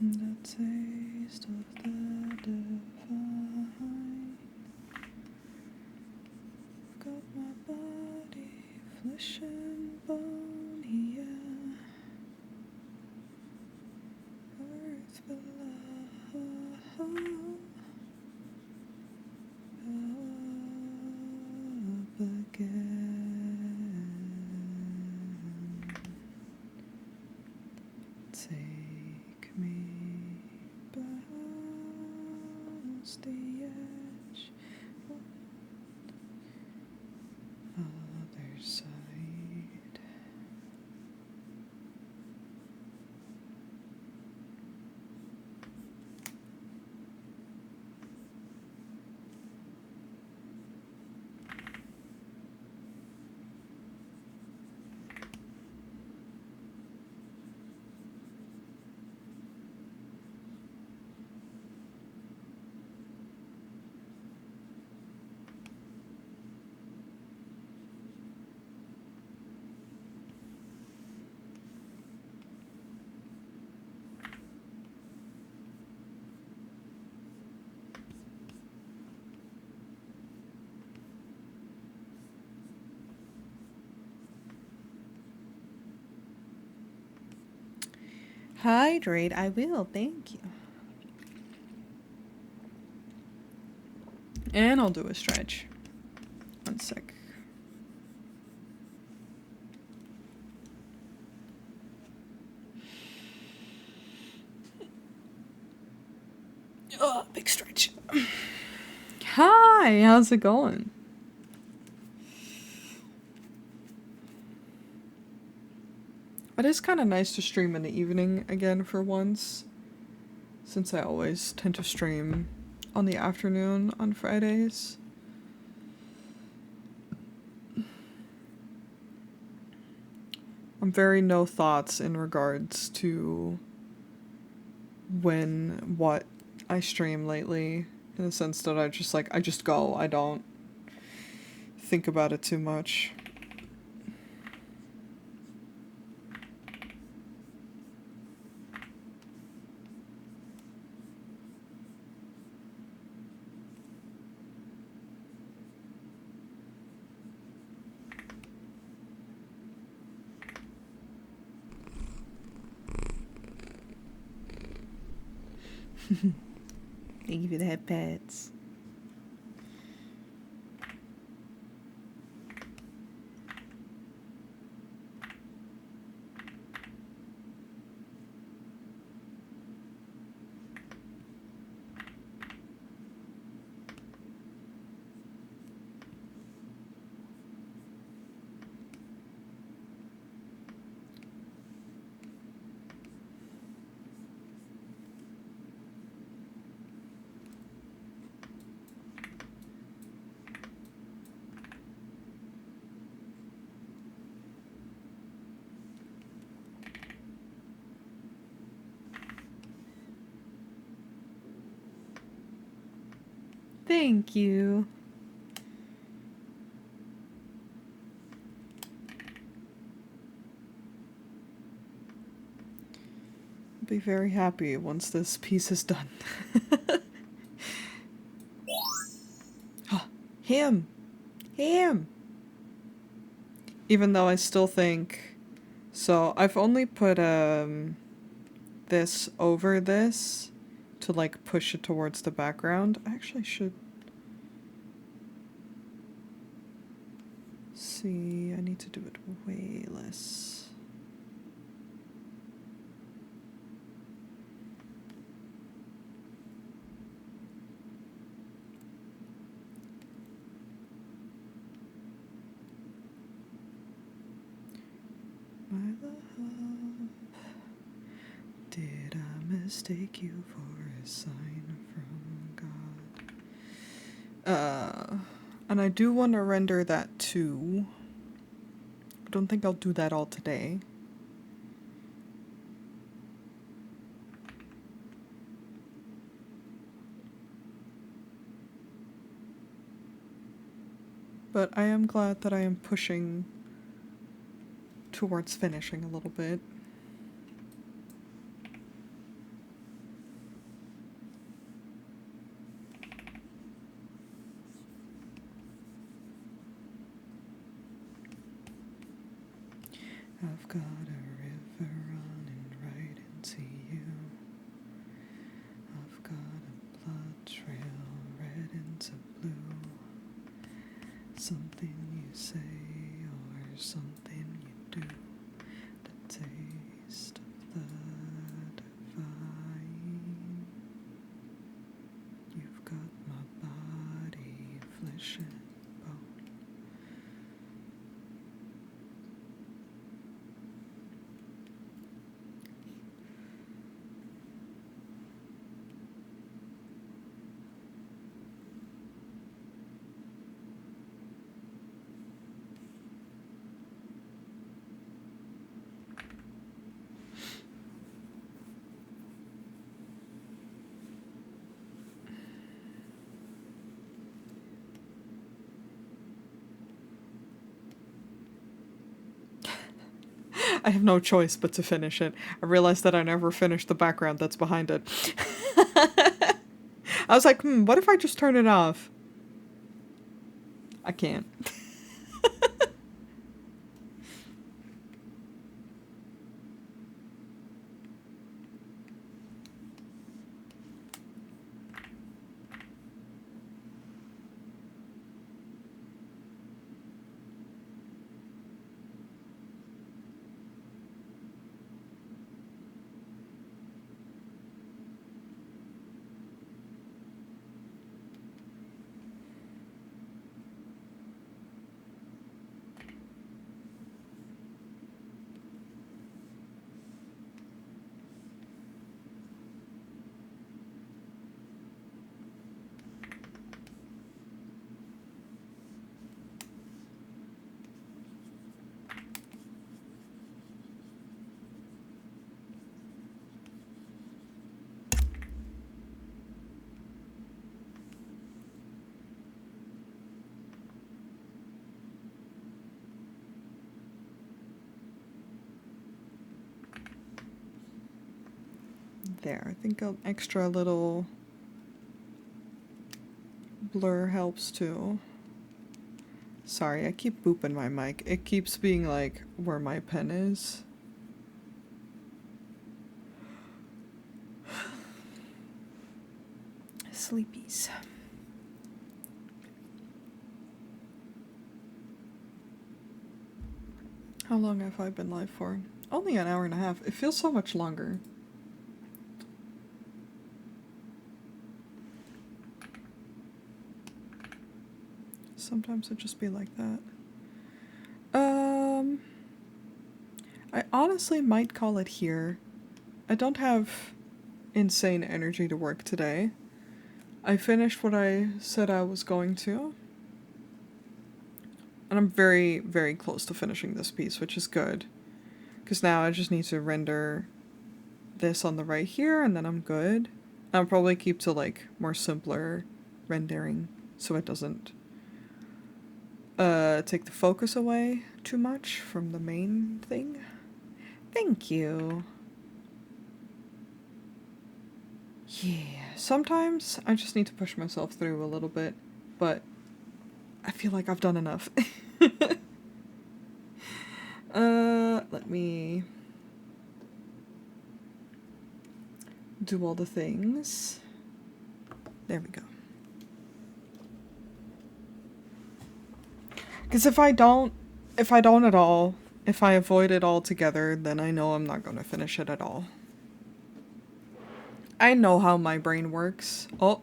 The taste of the divine. Got my body, flesh and bone, yeah. Earth below. Take me past the edge, other side. Hydrate, I will, thank you. And I'll do a stretch. One sec. Oh, big stretch. Hi, how's it going? It is kind of nice to stream in the evening again for once, since I always tend to stream on the afternoon on Fridays. I'm very no thoughts in regards to what I stream lately, in the sense that I just go. I don't think about it too much. Thank you for the head pats. Thank you. I'll be very happy once this piece is done. Oh, him! Him! Even though I still think... So, I've only put, this over this to, like, push it towards the background. I actually should... See, I need to do it way less. My love, did I mistake you for a sign from God? And I do want to render that too. I don't think I'll do that all today. But I am glad that I am pushing towards finishing a little bit. I've got a river running right into you. I've got a blood trail red into blue. Something you say or something you do. The taste of the flesh and bone. I have no choice but to finish it. I realized that I never finished the background that's behind it. I was like, what if I just turn it off? I can't. There, I think an extra little blur helps too. Sorry, I keep booping my mic. It keeps being like where my pen is. Sleepies. How long have I been live for? Only an hour and a half. It feels so much longer. Sometimes it just be like that. I honestly might call it here. I don't have insane energy to work today. I finished what I said I was going to. And I'm very, very close to finishing this piece, which is good. Because now I just need to render this on the right here, and then I'm good. I'll probably keep to like more simpler rendering so it doesn't take the focus away too much from the main thing. Thank you. Yeah, sometimes I just need to push myself through a little bit, but I feel like I've done enough. Let me do all the things. There we go. Because if I don't at all, if I avoid it altogether, then I know I'm not going to finish it at all. I know how my brain works. Oh.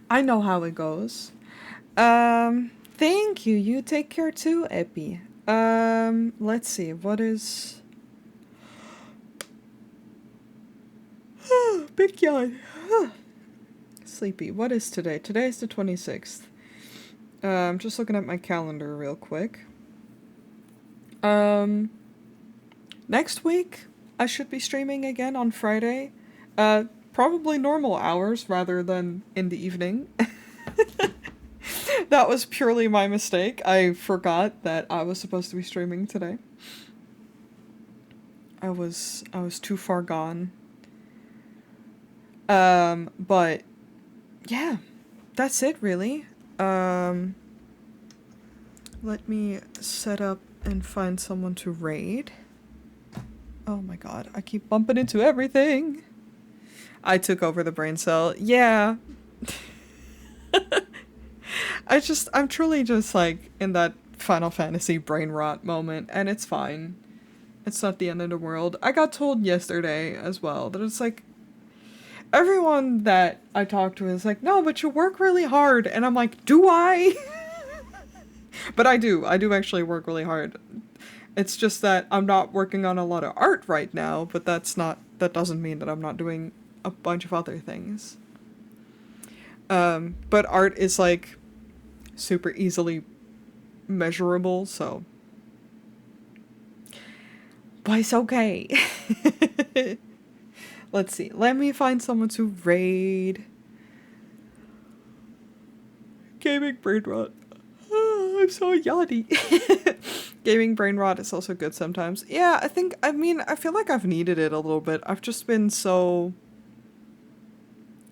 I know how it goes. Thank you. You take care too, Epi. Let's see. What is... Big yawn. Sleepy. What is today? Today is the 26th. I'm just looking at my calendar real quick. Next week, I should be streaming again on Friday. Probably normal hours rather than in the evening. That was purely my mistake. I forgot that I was supposed to be streaming today. I was too far gone. But yeah, that's it really. Let me set up and find someone to raid. Oh my god, I keep bumping into everything. I took over the brain cell. Yeah. I'm truly just like in that Final Fantasy brain rot moment, and it's fine. It's not the end of the world. I got told yesterday as well that it's like, everyone that I talk to is like, no, but you work really hard. And I'm like, do I? But I do. I do actually work really hard. It's just that I'm not working on a lot of art right now, but that doesn't mean that I'm not doing a bunch of other things. But art is like super easily measurable, so. But it's okay. Let's see. Let me find someone to raid. Gaming brain rot. Oh, I'm so yawny. Gaming brain rot is also good sometimes. Yeah, I feel like I've needed it a little bit. I've just been so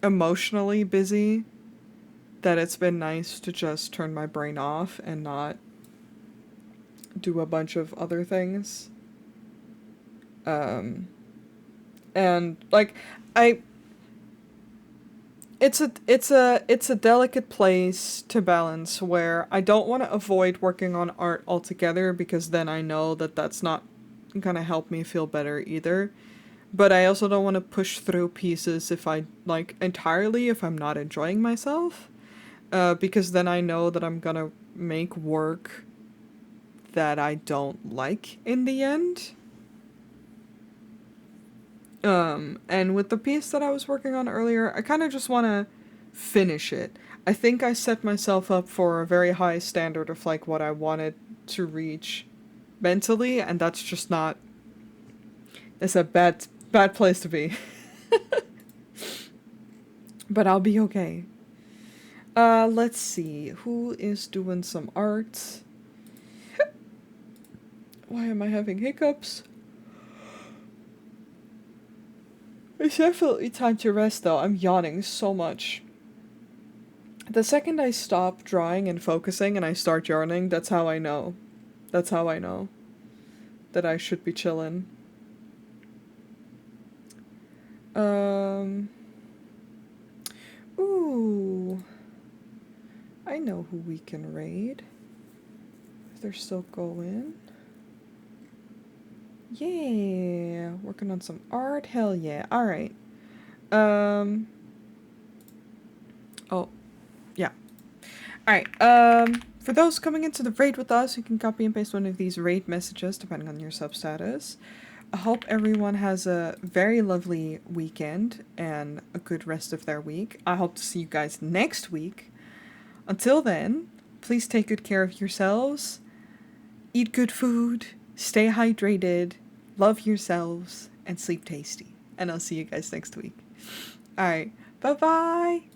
emotionally busy that it's been nice to just turn my brain off and not do a bunch of other things. And like I it's a delicate place to balance where I don't want to avoid working on art altogether because then I know that that's not gonna help me feel better either. But I also don't want to push through pieces if I like entirely if I'm not enjoying myself. Because then I know that I'm gonna make work that I don't like in the end. And with the piece that I was working on earlier, I kind of just want to finish it. I think I set myself up for a very high standard of like what I wanted to reach mentally, and that's just not. It's a bad place to be. But I'll be okay. Let's see. Who is doing some art? Why am I having hiccups? It's definitely time to rest though. I'm yawning so much. The second I stop drawing and focusing and I start yawning, that's how I know. That's how I know that I should be chillin'. Ooh. I know who we can raid. If they're still going. Yeah, working on some art. Hell yeah. All right. Oh, yeah. All right. For those coming into the raid with us, you can copy and paste one of these raid messages depending on your sub status. I hope everyone has a very lovely weekend and a good rest of their week. I hope to see you guys next week. Until then, please take good care of yourselves. Eat good food. Stay hydrated, love yourselves, and sleep tasty. And I'll see you guys next week. Alright, bye-bye!